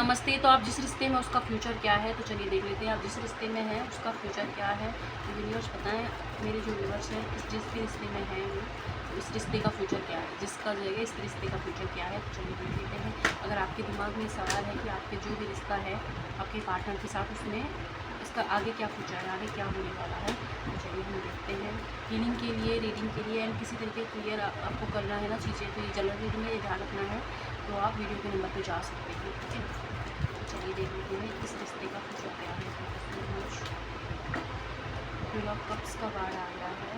नमस्ते। तो आप जिस रिश्ते में उसका फ्यूचर क्या है, तो चलिए देख लेते हैं। आप जिस रिश्ते में हैं उसका फ्यूचर क्या है, तो यूनिवर्स बताएं। मेरे जो यूनिवर्स है जिस भी रिश्ते में है वो उस रिश्ते का फ्यूचर क्या है, जिसका जो है इस रिश्ते का फ्यूचर क्या है, तो चलिए देख लेते हैं। अगर आपके दिमाग में सवाल है कि आपके जो भी रिश्ता है आपके पार्टनर के साथ, उसमें इसका आगे क्या फ्यूचर है, आगे क्या होने वाला है, तो चलिए हम देखते हैं। हीलिंग के लिए, रीडिंग के लिए एंड किसी तरीके क्लियर आपको करना है ना चीज़ें, तो ये जनरल रीडिंग में ये ध्यान रखना है। तो आप वीडियो के नंबर पे जा सकते हैं, ठीक है। तो चलिए देख लेते हैं इस रिश्ते का फ्यूचर क्या है। फिर आप कप्स का बाढ़ आ गया है,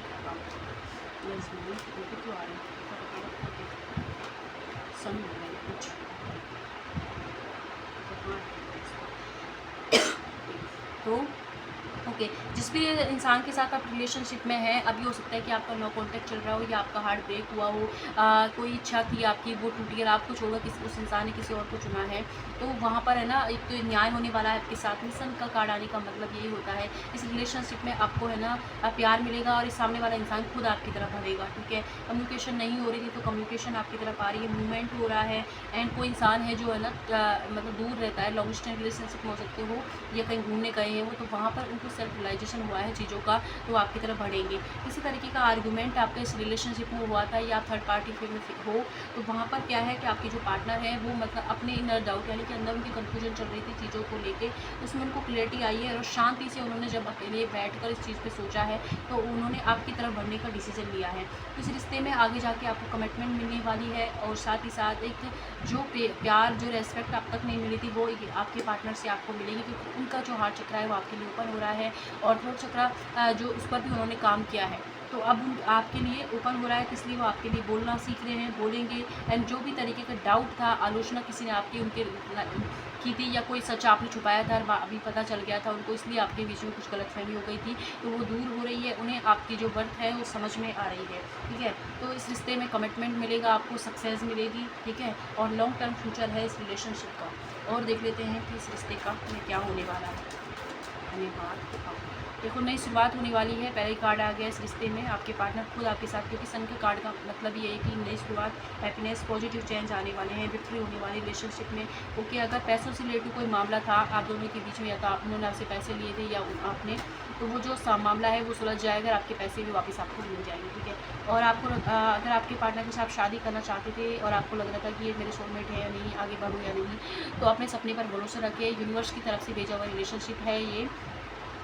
क्यों आ रहे हैं सन हो रहा है कुछ, तो ओके। जिस भी इंसान के साथ आप रिलेशनशिप में हैं, अभी हो सकता है कि आपका नो कॉन्टैक्ट चल रहा हो या आपका हार्ट ब्रेक हुआ हो, कोई इच्छा थी आपकी वो टूटी और आपको छोड़कर किसी उस इंसान ने किसी और को चुना है, तो वहाँ पर है ना एक तो न्याय होने वाला है आपके साथ में। सन का कार्ड आने का मतलब यही होता है इस रिलेशनशिप में आपको है ना प्यार मिलेगा और इस सामने वाला इंसान खुद आपकी तरफ बढ़ेगा, ठीक है। कम्युनिकेशन नहीं हो रही थी तो कम्युनिकेशन आपकी तरफ आ रही है, मूवमेंट हो रहा है। एंड कोई इंसान है जो है ना मतलब दूर रहता है, लॉन्ग डिस्टेंस रिलेशनशिप में हो सकते हो या कहीं घूमने गए हैं वो, तो वहाँ पर उनको सेल्फ रियलाइजेशन हुआ है चीज़ों का, तो आपकी तरफ बढ़ेंगे। किसी तरीके का आर्गूमेंट आपके इस रिलेशनशिप में हुआ था या आप थर्ड पार्टी फिर में हो, तो वहाँ पर क्या है कि आपके जो पार्टनर है वो मतलब अपने इनर डाउट यानी कि अंदर उनकी कन्फ्यूजन चल रही थी चीज़ों को लेके, उसमें उनको क्लियरिटी आई है और शांति से उन्होंने जब अकेले बैठकर इस चीज़ पे सोचा है तो उन्होंने आपकी तरफ बढ़ने का डिसीजन लिया है। तो इस रिश्ते में आगे जाके आपको कमिटमेंट मिलने वाली है और साथ ही साथ एक जो प्यार जो रेस्पेक्ट आप तक नहीं मिली थी वो आपके पार्टनर से आपको मिलेगी, क्योंकि उनका जो हार्ट चक्र है वो आपके लिए ओपन हो रहा है और थ्रोट चक्र जो उस पर भी उन्होंने काम किया है, तो अब आपके लिए ओपन हो रहा है, तो इसलिए वो आपके लिए बोलना सीख रहे हैं, बोलेंगे। एंड जो भी तरीके का डाउट था, आलोचना किसी ने आपकी उनके की थी या कोई सच आपने छुपाया था अभी पता चल गया था उनको, इसलिए आपके बीच में कुछ गलतफहमी हो गई थी, तो वो दूर हो रही है। उन्हें आपकी जो वर्थ है वो समझ में आ रही है, ठीक है। तो इस रिश्ते में कमिटमेंट मिलेगा, आपको सक्सेस मिलेगी, ठीक है। और लॉन्ग टर्म फ्यूचर है इस रिलेशनशिप का। और देख लेते हैं कि इस रिश्ते का में क्या होने वाला है। धन्यवाद। देखो नई शुरुआत होने वाली है, पहले ही कार्ड आ गया इस रिश्ते में आपके पार्टनर खुद आपके साथ, क्योंकि सन के कार्ड का मतलब ये है कि नई शुरुआत, हैप्पीनेस, पॉजिटिव चेंज आने वाले हैं, विक्ट्री होने वाली रिलेशनशिप में। ओके, अगर पैसों से रिलेटेड कोई मामला था आप दोनों के बीच में, या तो उन्होंने आपसे पैसे लिए थे या आपने, तो वो जो मामला है वो सुलझ जाएगा, आपके पैसे भी वापस आपको मिल जाएंगे, ठीक है। और आपको अगर आपके पार्टनर के साथ शादी करना चाहते थे और आपको लग रहा था कि ये मेरे सोलमेट है या नहीं, आगे बढ़ूँ या नहीं, तो अपने सपने पर भरोसा रखिए। यूनिवर्स की तरफ से भेजा हुआ रिलेशनशिप है ये।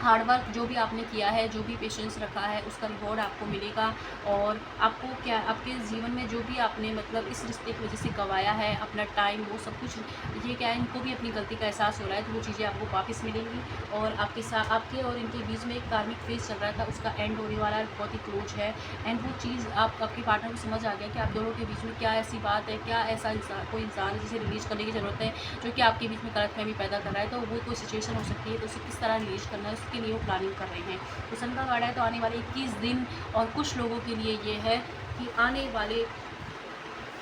हार्डवर्क जो भी आपने किया है, जो भी पेशेंस रखा है, उसका रिवॉर्ड आपको मिलेगा। और आपको क्या आपके जीवन में जो भी आपने मतलब इस रिश्ते की वजह से गंवाया है अपना टाइम, वो सब कुछ, ये क्या है, इनको भी अपनी गलती का एहसास हो रहा है, तो वो चीज़ें आपको वापस मिलेंगी। और आपके साथ आपके और इनके बीच में एक कार्मिक फेज चल रहा था, उसका एंड होने वाला है, बहुत ही क्लोज है। एंड वो चीज़ आपके पार्टनर को समझ आ गया कि आप दोनों के बीच में क्या ऐसी बात है, क्या ऐसा कोई इंसान है जिसे रिलीज करने की ज़रूरत है, जो कि आपके बीच में गलतफहमी पैदा कर रहा है। तो वो कोई सिचुएशन हो सकती है, तो उसे किस तरह रिलीज करना है के लिए वो प्लानिंग कर रहे हैं। तो सन का कार्ड है, तो आने वाले 21 दिन, और कुछ लोगों के लिए ये है कि आने वाले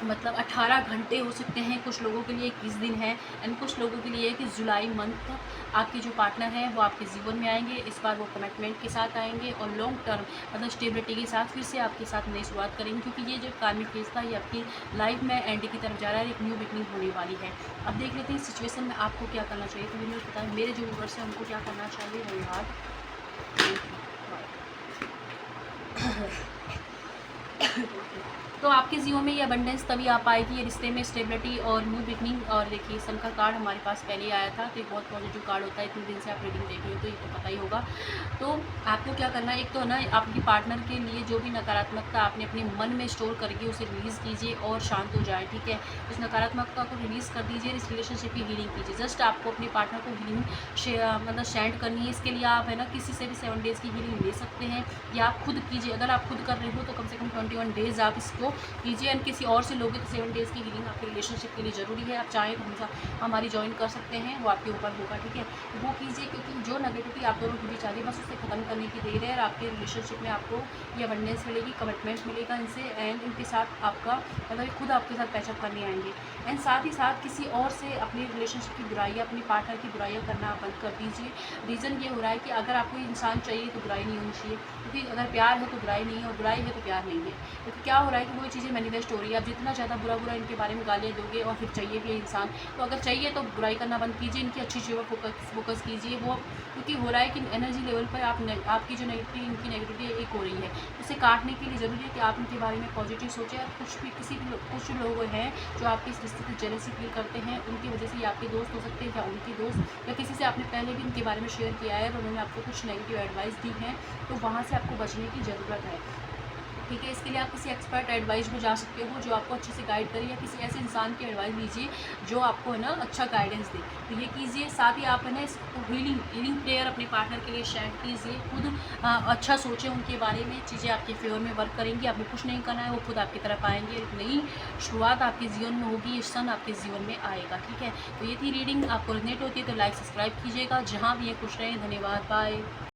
मतलब 18 घंटे हो सकते हैं, कुछ लोगों के लिए 21 दिन है। एंड कुछ लोगों के लिए कि जुलाई मंथ तक आपके जो पार्टनर हैं वो आपके जीवन में आएंगे। इस बार वो कमिटमेंट के साथ आएंगे और लॉन्ग टर्म मतलब स्टेबिलिटी के साथ फिर से आपके साथ नई शुरुआत करेंगे, क्योंकि ये जो कार्मिक फेज था ये आपकी लाइफ में एंड की तरफ जा रहा है, एक न्यू बिगनिंग होने वाली है। अब देख लेते हैं इस सिचुएशन में आपको क्या करना चाहिए, तो मुझे बताएं मेरे जो व्यूअर्स हैं उनको क्या करना चाहिए। धन्यवाद। तो आपके जीवन में ये अबंडेंस तभी आ पाएगी, ये रिश्ते में स्टेबिलिटी और न्यू बिगनिंग। और देखिए सन का कार्ड हमारे पास पहले ही आया था, तो ये बहुत पॉजिटिव कार्ड होता है, इतने दिन से आप रीडिंग देख रहे हो तो ये तो पता ही होगा। तो आपको क्या करना है, एक तो ना आपकी पार्टनर के लिए जो भी नकारात्मकता आपने अपने मन में स्टोर करके उसे रिलीज़ कीजिए और शांत हो जाए, ठीक है। उस नकारात्मकता को रिलीज़ कर दीजिए, इस रिलेशनशिप की हीलिंग कीजिए। जस्ट आपको अपने पार्टनर को हीलिंग मतलब सेंड करनी है। इसके लिए आप है ना किसी से भी 7 डेज़ की हीलिंग ले सकते हैं या आप खुद कीजिए। अगर आप खुद कर रहे हो तो कम से कम 21 डेज़ आप इसको कीजिए। एंड किसी और से लोगे तो 7 डेज़ की हीलिंग आपके रिलेशनशिप के लिए ज़रूरी है। आप चाहें तो हमारी ज्वाइन कर सकते हैं, वो आपके ऊपर होगा, ठीक है। वो कीजिए, क्योंकि जो नेगेटिविटी आप दोनों के बीच आ रही है बस उसे ख़त्म करने की देर है। और आपके रिलेशनशिप में आपको ये अबंडेंस मिलेगी, कमिटमेंट मिलेगा इनसे। एंड इनके साथ आपका मतलब खुद आपके साथ पैचअप करने आएंगे। एंड साथ ही साथ किसी और से अपनी रिलेशनशिप की बुराइयाँ, अपनी पार्टनर की बुराइयाँ करना आप बंद कर दीजिए। रीज़न ये हो रहा है कि अगर आपको इंसान चाहिए तो बुराई नहीं होनी चाहिए, क्योंकि अगर प्यार है तो बुराई नहीं है और बुराई है तो प्यार नहीं है। क्योंकि क्या हो रहा है कि वही चीज़ें मैनिफेस्ट हो रही है। आप जितना ज़्यादा बुरा बुरा इनके बारे में गालियाँ दोगे और फिर चाहिए भी है इंसान, तो अगर चाहिए तो बुराई करना बंद कीजिए, इनकी अच्छी चीज़ों पर फोकस कीजिए। वो क्योंकि हो रहा है कि एनर्जी लेवल पर आपकी जो नेगेटिविटी, इनकी नेगेटिविटी एक हो रही है, उसे काटने के लिए ज़रूरी है कि आप इनके बारे में पॉजिटिव सोचें। और कुछ लोग हैं जो आपके इस रिश्ते से जेलसी फील करते हैं, उनकी वजह से ये आपके दोस्त हो सकते हैं या उनके दोस्त, या किसी से आपने पहले भी इनके बारे में शेयर किया है और उन्होंने आपको कुछ नेगेटिव एडवाइस दी है, तो वहाँ से आपको बचने की ज़रूरत है। ठीक है, इसके लिए आप किसी एक्सपर्ट एडवाइस में जा सकते हो जो आपको अच्छे से गाइड करे, या किसी ऐसे इंसान की एडवाइस लीजिए जो आपको है ना अच्छा गाइडेंस दे। तो ये कीजिए। साथ ही आप है ना इसको हीलिंग प्रेयर अपने पार्टनर के लिए शेयर कीजिए। खुद अच्छा सोचें उनके बारे में, चीज़ें आपके फेवर में वर्क करेंगी, आपको कुछ नहीं करना है, वो खुद आपकी तरफ आएंगे। एक नई शुरुआत आपके जीवन में होगी, ये सन आपके जीवन में आएगा। ठीक है, तो ये थी रीडिंग। आपको रिजनेट होती है तो लाइक सब्सक्राइब कीजिएगा। जहाँ भी ये खुश रहें। धन्यवाद, बाय।